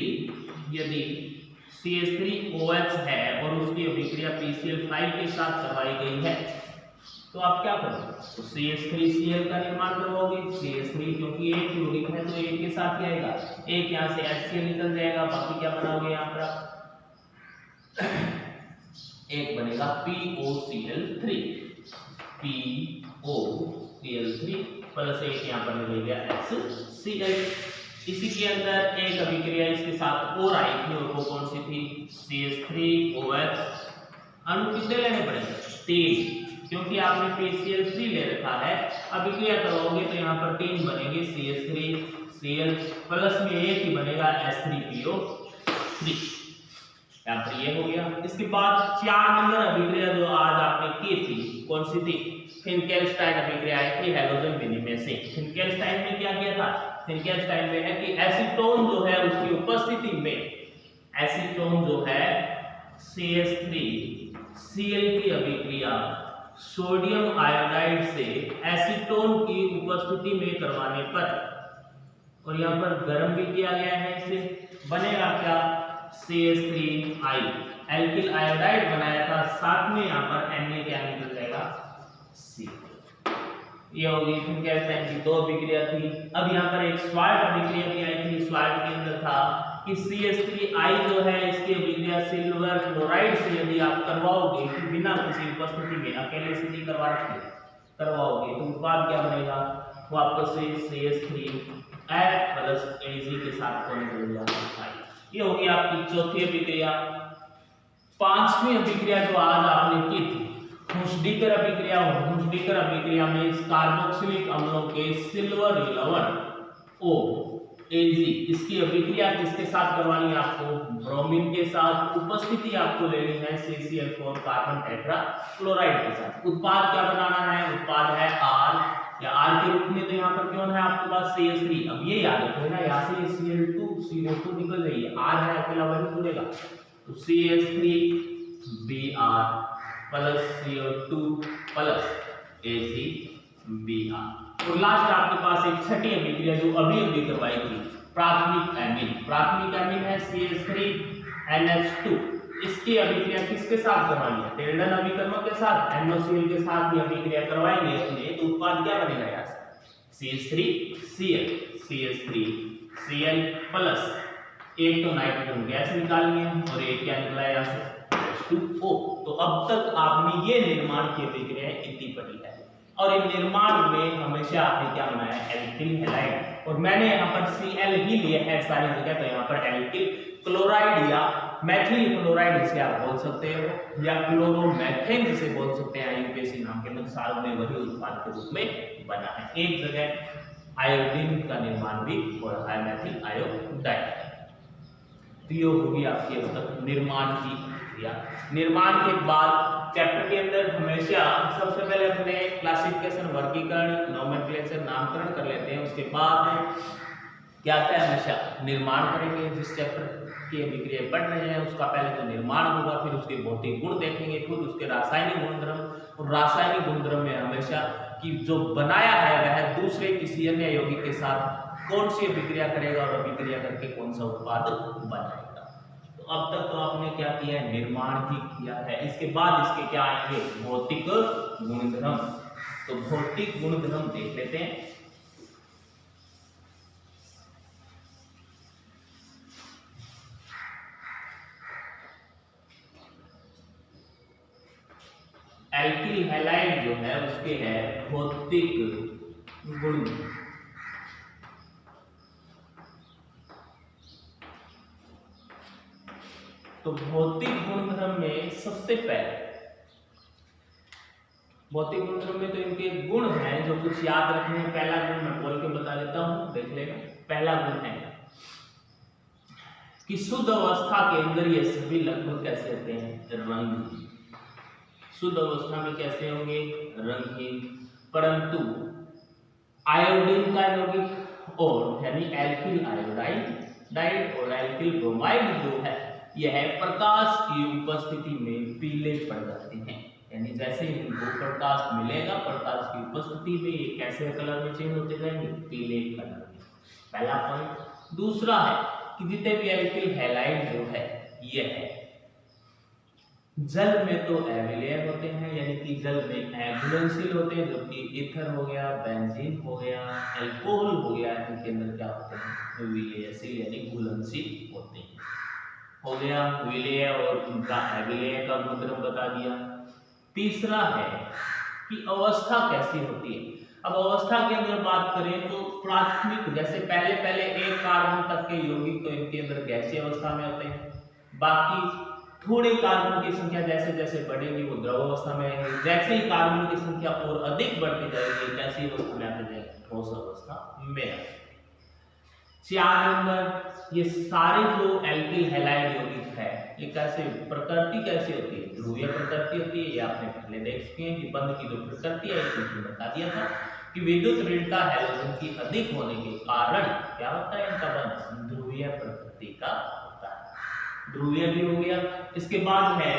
Speaker 1: यदि CH3OH है और उसकी अभिक्रिया PCl5 के साथ करवाई गई है तो आप क्या करोगे, तो CH3Cl का निर्माण करवाओगे। CH3 क्योंकि एक यौगिक है तो एक के साथ क्या आएगा, एक यहाँ से HCl निकल जाएगा, बाकी क्या बनाओगे यहाँ पर आप एक बनेगा POCl3 प्लस एक यहाँ पर निकल गया HCl। इसी के अंदर एक अभिक्रिया इसके साथ और आई थी, और वो कौन सी थी, CH3OH। अणु कितने लेने पड़ेंगे, 3, क्योंकि आपने PCl3 ले रखा है, अभिक्रिया करवाओगे तो यहाँ पर 3 बनेंगे, CH3Cl प्लस में एक ही बनेगा H3PO3, यहाँ पर ये हो गया। इसके बाद 4 नंबर अभिक्रिया जो आज आपने की थी, कौन सी थी, फिनकेल्स्टाइन अभिक्रिया आई थी हैलोजन विनिमय से। फिनकेल्स्टाइन में क्या किया था, फिनकेल्स्टाइन में है कि एसीटोन जो है उसकी उपस्थिति में, एसीटोन जो है CH3Cl की अभिक्रिया सोडियम आयोडाइड से एसीटोन की उपस्थिति में करवाने पर, और यहाँ पर गर्म भी किया गया है, इसे बनेगा क्या, CH3I एल्किल आयोडाइड बनाया था, साथ में यहाँ पर Na क्या निकल जाएगा, C। ये होगी। फिर कहते हैं कि दो अभिक्रिया थी। अब यहाँ पर एक स्वार्ट अभिक्रिया भी आई थी। स्वार्ट के अंदर था कि CH3I जो है इसकी अभिक्रिया सिल्वर क्लोराइड से यदि आप करवाओगे कि बिना किसी उपस्थिति में, अकेले से नहीं करवाओगे तो उत्पाद क्या बनेगा, वापस से CH3F प्लस Ag के साथ कौन। ये होगी आपकी चौथी अभिक्रिया। पांचवी अभिक्रिया जो आज आपने की थी हुस्डीकर अभिक्रिया। हुस्डीकर अभिक्रिया में इस कार्बोक्सिलिक अम्लों के सिल्वर लवण O Ag इसकी अभिक्रिया किसके साथ करवानी है आपको, ब्रोमीन के साथ। उपस्थिति आपको लेनी है CCl4 कार्बन टेट्रा क्लोराइड के साथ। उत्पाद क्या बनाना है, उत्पाद है R या R के रूप में। तो यहाँ पर कौन है आपके पास CH3। अब ये याद रखो ना, यहाँ से Cl2 CO2 निकल जाइए, R है अकेला वही जुड़ेगा, तो CH3Br plus CO2 plus AgBr। और लास्ट आपके पास एक छठी अभिक्रिया जो अभी करवाई थी, प्राथमिक एमीन। प्राथमिक एमीन है CH3NH2। इसकी अभिक्रिया किसके साथ करवानी है, टेल्डन अभिकर्मक के साथ, NOCl के साथ ये अभिक्रिया करवाएंगे अपने, तो उत्पाद क्या बनेगा यहाँ से CH3Cl, CH3Cl प्लस एक तो नाइट्रोजन गैस निकालनी है और एक क्या निकला यहाँ से H2O। तो अब तक आपने ये निर्माण की अभिक्रियाएं इतनी पढ़ी है, और इन निर्माण में हमेशा आपने क्या बनाया, एल्किल हैलाइड। और मैंने यहाँ पर Cl ही लिया है सारी जगह, तो यहाँ पर एल्किल क्लोराइड या मैथिल क्लोराइड जिसे आप बोल सकते हो, या क्लोरोमेथेन जिसे बोल सकते हैं, IUPAC नाम के अनुसार में वही उत्पाद के रूप में बना है। एक जगह आयोडीन का निर्माण भी हो रहा है, मैथिल आयोडाइड। तो ये होगी आपकी अब तक निर्माण की क्रिया। निर्माण के बाद चैप्टर के अंदर हमेशा सबसे पहले अपने क्लासिफिकेशन, वर्गीकरण, नोमेनक्लेचर, नामकरण कर लेते हैं। उसके बाद क्या आता है, हमेशा निर्माण करेंगे। जिस चैप्टर की अभिक्रिया पढ़ रहे हैं उसका पहले तो निर्माण होगा, फिर उसके भौतिक गुण देखेंगे, फिर उसके रासायनिक गुणधर्म। और रासायनिक गुणधर्म में हमेशा कि जो बनाया है वह दूसरे किसी अन्य यौगिक के साथ कौन सी अभिक्रिया करेगा और अभिक्रिया करके कौन सा उत्पाद बनाएगा। तो अब तक तो आपने क्या किया है, निर्माण ही किया है। इसके बाद इसके क्या आएंगे, भौतिक गुणधर्म। तो भौतिक गुणधर्म देख लेते हैं। एल्किल हैलाइड जो है उसके है भौतिक गुण। तो भौतिक गुणधर्म में सबसे पहले, भौतिक गुणधर्म में तो इनके गुण हैं जो कुछ याद रखने हैं। पहला गुण मैं बोल के बता देता हूं, देख लेगा। पहला गुण है कि शुद्ध अवस्था के अंदर ये सभी लगभग कैसे होते हैं, रंगहीन। शुद्ध अवस्था में कैसे होंगे, रंगहीन। परंतु आयोडीन का यौगिक और यानी एल्किल आयोडाइड और एल्किल ब्रोमाइड जो है यह प्रकाश की उपस्थिति में पीले पड़ जाते हैं। यानी जैसे ही इनको प्रकाश मिलेगा, प्रकाश की उपस्थिति में ये कैसे कलर में चेंज होते जाएंगे, पीले कलर में। पहला पॉइंट। दूसरा है कि जितने भी एल्किल हैलाइड जो है यह है जल में तो अविलेय होते हैं, यानी कि जल में घुलनशील होते हैं, जबकि ईथर हो गया, बेंजीन हो गया, अल्कोहल हो गया, इनके अंदर क्या होते हैं, विलेयशील यानी घुलनशील होते हैं। हो गया विलेय और उनका अविलेय का गुणधर्म बता दिया। तीसरा है कि अवस्था कैसी होती है। अब अवस्था के अंदर बात करें तो प्राथमिक, जैसे पहले एक कार्बन तक के यौगिक तो इनके अंदर गैसीय अवस्था में होते हैं। बाकी थोड़े कार्बन की संख्या जैसे जैसे बढ़ेगी वो द्रव अवस्था में आएंगे। जैसे ही कार्बन की संख्या और अधिक बढ़ती जाएगी कैसी अवस्था में आते जाएंगे, ठोस अवस्था में। 4 नंबर, ये सारे जो एल्किल हैलाइड यौगिक है ये कैसे, प्रकृति कैसी होती है, ध्रुवीय प्रकृति होती है। ये आपने पहले देख चुके हैं कि बंध की जो प्रकृति है इसमें बता दिया था कि विद्युत ऋणता हैलोजन की अधिक होने के कारण क्या होता है, इनका बंध ध्रुवीय प्रकृति का होता है। ध्रुवीय भी हो गया। इसके बाद है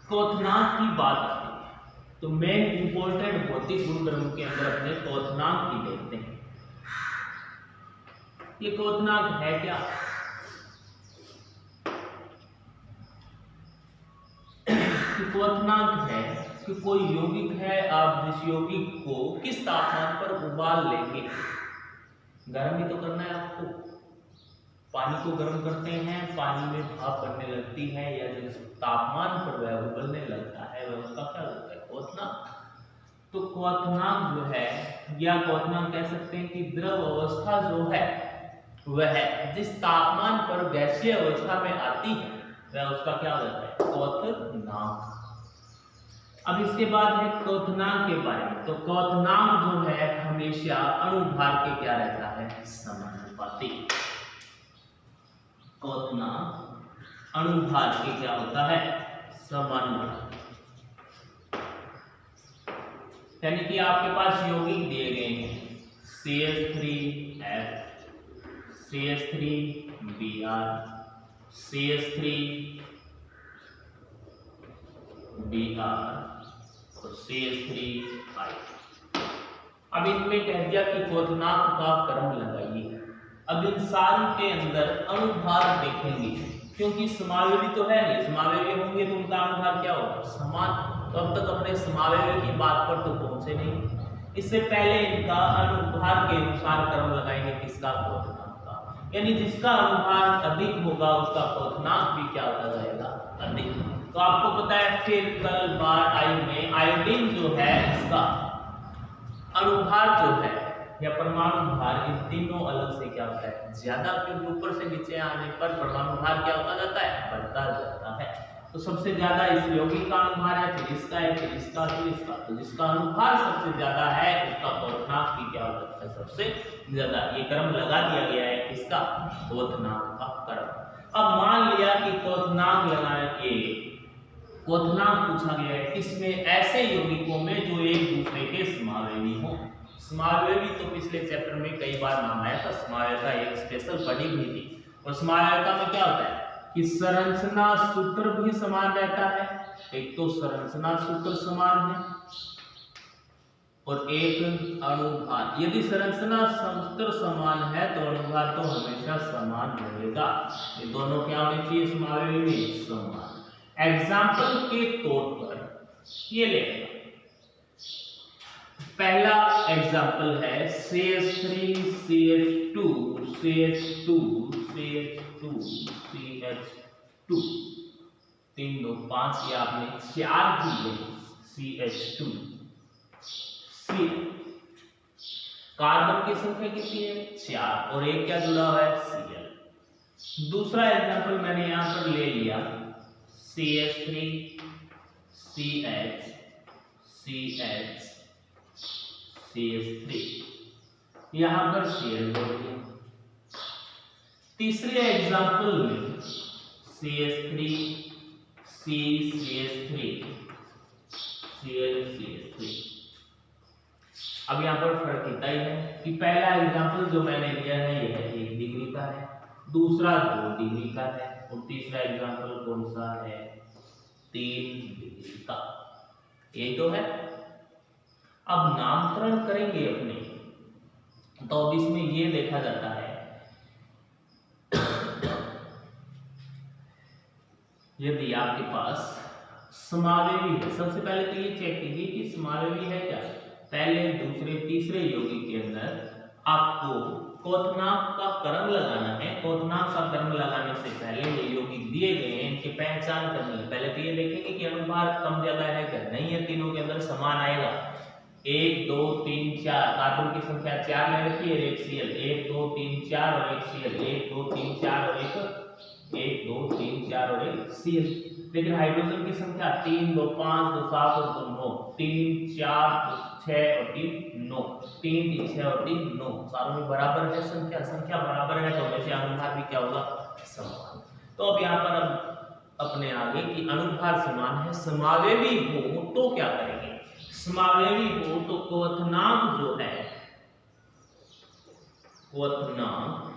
Speaker 1: क्वथनांक की बात आती है, तो मेन इंपोर्टेंट भौतिक गुणधर्म के अंदर अपने क्वथनांक की देखते हैं। ये क्वथनांक है क्या, क्वथनांक है कि कोई यौगिक है, आप जिस यौगिक को किस तापमान पर उबाल लेंगे। गर्म ही तो करना है आपको। पानी को गर्म करते हैं, पानी में भाप बनने लगती है, या जिस तापमान पर वह उबलने लगता है वह उसका क्या होता है, क्वथनांक। तो क्वथनांक जो है, या क्वथनांक कह सकते हैं कि द्रव अवस्था जो है वह जिस तापमान पर गैसीय अवस्था में आती है वह उसका क्या होता है, क्वथनांक। अब इसके बाद है क्वथनांक के बारे में। तो क्वथनांक जो है हमेशा अणुभार के क्या रहता है, समानुपाती। क्वथनांक अणुभार के क्या होता है, समानुपाती। यानी कि आपके पास यौगिक दिए गए हैं CH3F, CH3Br, CH3Br और CH3I। अब इनमें कह दिया कि क्वथनांक का क्रम लगाइए। अब इन सारों के अंदर अणुभार देखेंगे, क्योंकि समावेवी तो है नहीं, समावेवी होंगे तो उनका अणुभार क्या होगा, समान। तो अब तक अपने समावेवी की बात पर तो पहुंचे नहीं। इससे पहले इनका अणुभार के अनुसार क्रम लगाएंगे, किसका, क्वथनांक का। यानी जिसका अणुभार अधिक होगा उसका क्वथनांक भी क्या होता जाएगा, अधिक। तो आपको पता है फिर कल बार आई में आयोडीन जो है इसका अणुभार जो है या परमाणु भार, इन तीनों अलग से क्या होता है, ज्यादा। क्योंकि ऊपर से नीचे आने पर परमाणु भार क्या होता जाता है, बढ़ता जाता है। तो सबसे ज्यादा इस यौगिक का अणुभार है, फिर इसका है, फिर इसका, फिर इसका। तो जिसका अणुभार सबसे ज्यादा है उसका क्वथनांक भी क्या होता है, सबसे ज्यादा। ये क्रम लगा दिया गया है किसका, क्वथनांक का क्रम। अब मान लिया कि क्वथनांक लगाने के क्वथनांक पूछा गया है किसमें, ऐसे यौगिकों में जो एक दूसरे के समावेवी हो। समावेवी तो पिछले चैप्टर में कई बार नाम आया था, समावेयता एक स्पेशल पढ़ी हुई थी। और समावेयता में क्या होता है कि संरचना सूत्र भी समान रहता है। एक तो संरचना सूत्र समान है और एक अणुभार। यदि संरचना सूत्र समान है तो अणुभार तो हमेशा समान रहेगा। ये दोनों क्या होने चाहिए, समावेवी में समान। एग्जाम्पल के तौर पर ये लेगा, पहला एग्जाम्पल है CH3 CH2 CH2 CH2 CH2 3 2 5, ये आपने 4 दिए CH2 C। कार्बन की संख्या कितनी है, 4, और एक क्या जुड़ा हुआ है, Cl। दूसरा एग्जाम्पल मैंने यहां पर ले लिया CH3 CH CH CH3, यहां पर Cl जोड़ दिया। तीसरे एग्जाम्पल में CH3 C CH3 Cl CH3। अब यहां पर फर्क इतना ही है कि पहला एग्जाम्पल जो मैंने लिया है यह 1 डिग्री का है, दूसरा 2 डिग्री का है, और तीसरा एग्जाम्पल कौन सा है, 3 डिग्री का। ये तो है। अब नामकरण करेंगे अपने, तो अब इसमें ये देखा जाता है यदि आपके पास समावेवी है, सबसे पहले तो ये चेक कीजिए कि समावेवी है क्या। पहले दूसरे तीसरे यौगिक के अंदर आपको क्वथनांक का क्रम लगाना है। क्वथनांक का क्रम लगाने से पहले ये यौगिक दिए गए हैं, इनकी पहचान करनी है। पहले तो ये देखेंगे कि अणुभार कम ज्यादा है क्या, नहीं है, तीनों के अंदर समान आएगा। 1 2 3 4, कार्बन की संख्या 4 ले रखी है, एक Cl, 1 2 3 4 और एक Cl, 1 2 3 4 और एक 1 2 3 4 और एक Cl। लेकिन हाइड्रोजन की संख्या 3 2 5 2 7 और 2 9, 3 4 6 और 3 9, 3 3 6 और 3 9, सारों में बराबर है संख्या। संख्या बराबर है तो वैसे अणुभार भी क्या होगा, समान। तो अब यहाँ पर अब अपने आगे कि अणुभार समान है, समावेवी हो तो क्या करेंगे। समावेवी हो तो क्वथनांक जो है, क्वथनांक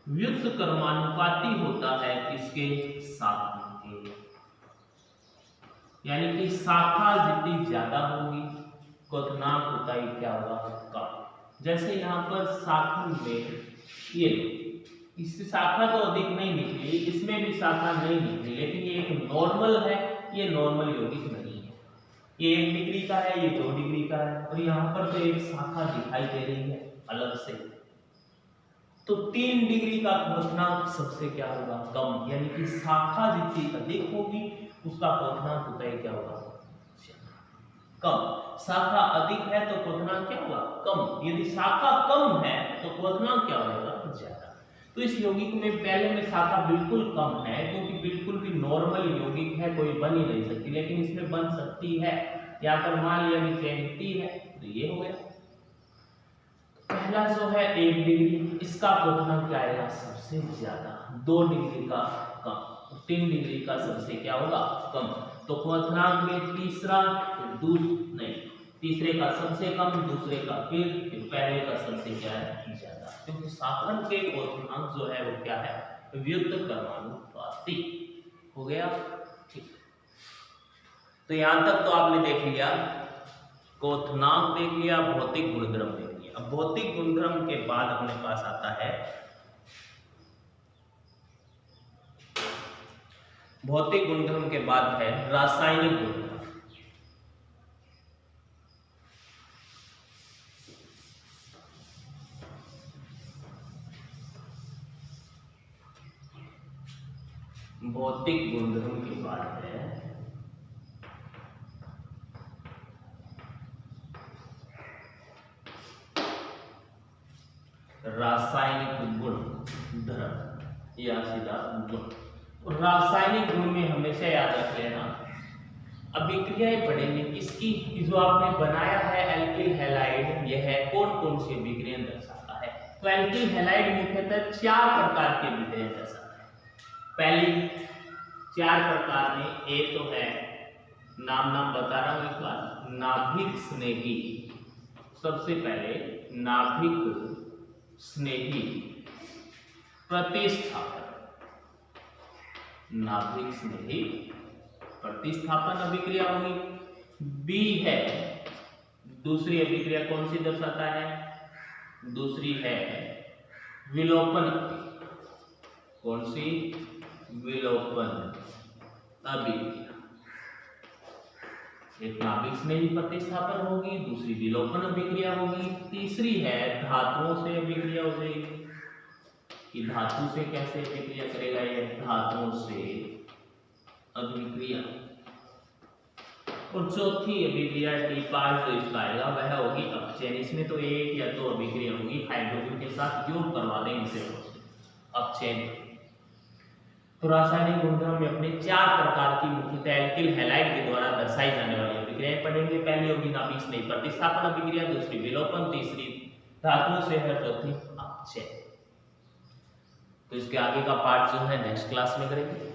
Speaker 1: व्युत्क्रमानुपाती क्रमानुपाती होता है किसके, शाखा के। यानी कि शाखा जितनी ज्यादा होगी क्वथनांक होता ही क्या होगा, कम। जैसे यहाँ पर शाखा में ये इससे शाखा तो अधिक नहीं निकली, इसमें भी शाखा नहीं निकली, लेकिन ये एक नॉर्मल है, ये नॉर्मल यौगिक नहीं है। ये 1 डिग्री का है, ये 2 डिग्री का है, और यहाँ पर तो एक शाखा दिखाई दे रही है अलग से। तो 3 डिग्री का क्वथनांक सबसे क्या होगा, कम, यानी कि शाखा जितनी अधिक होगी उसका क्वथनांक होता है क्या होगा, कम। शाखा अधिक है तो क्वथनांक क्या होगा, कम। यदि शाखा कम है तो क्वथनांक क्या होगा, ज्यादा। तो इस यौगिक में पहले में शाखा बिल्कुल कम है, क्योंकि बिल्कुल भी नॉर्मल यौगिक है, कोई बन ही नहीं सकती, लेकिन इसमें बन सकती है। यहाँ पर मान लिया कि चयनित है, तो ये हो गया। पहला जो है 1 डिग्री, इसका क्वथनांक क्या आएगा, सबसे ज्यादा। 2 डिग्री का कम, 3 डिग्री का सबसे क्या होगा, कम। तो क्वथनांक में तीसरा, तीसरे का सबसे कम, दूसरे का फिर पहले का सबसे क्या है, ज्यादा। क्योंकि शाखन के क्वथनांक जो है वो क्या है, व्युत्त क्रमानुपाती। हो गया, ठीक। तो यहां तक तो आपने देख लिया, क्वथनांक देख लिया, भौतिक गुणधर्म देख लिया। अब भौतिक गुणधर्म के बाद अपने पास आता है भौतिक गुणधर्म के बाद है रासायनिक गुणधर्म। भौतिक गुणधर्म के बाद है रासायनिक गुणधर्म या सीधा गुण। रासायनिक गुण में हमेशा याद रख लेना, अभिक्रियाएं पढ़ेंगे किसकी, जो आपने बनाया है एल्किल हैलाइड, यह है कौन कौन सी अभिक्रियाएं दर्शाता है। तो एल्किल हैलाइड मुख्यतः 4 प्रकार की अभिक्रियाएं दर्शाता है। पहली 4 प्रकार में एक तो है, नाम बता रहा हूं एक बार, नाभिक स्नेही। सबसे पहले नाभिक स्नेही प्रतिस्थापन, नाभिक स्नेही प्रतिस्थापन अभिक्रिया होगी। बी है, दूसरी अभिक्रिया कौन सी दर्शाता है, दूसरी है विलोपन। कौन सी, विलोपन अभिक्रिया। एक नाभिक स्नेही प्रतिस्थापन होगी, दूसरी विलोपन अभिक्रिया होगी, तीसरी है धातुओं से अभिक्रिया हो जाएगी, कि धातु से कैसे अभिक्रिया करेगा, यह धातुओं से अभिक्रिया। और चौथी अभिक्रिया डी पार्ट जो इसका आएगा वह होगी अपचयन। इसमें तो 1 या 2 अभिक्रिया होगी, हाइड्रोजन के साथ योग करवा देंगे इसे, अपचयन। तो रासायनिक गुणधर्म में अपने 4 प्रकार की मुख्यतः एल्किल हैलाइड के द्वारा दर्शाई जाने वाली अभिक्रियाएं पढ़ेंगे। पहली होगी नाभिक स्नेही प्रतिस्थापन अभिक्रिया, दूसरी विलोपन, तीसरी धातुओं से है, चौथी अपचयन। तो इसके आगे का पार्ट जो है नेक्स्ट क्लास में करेंगे।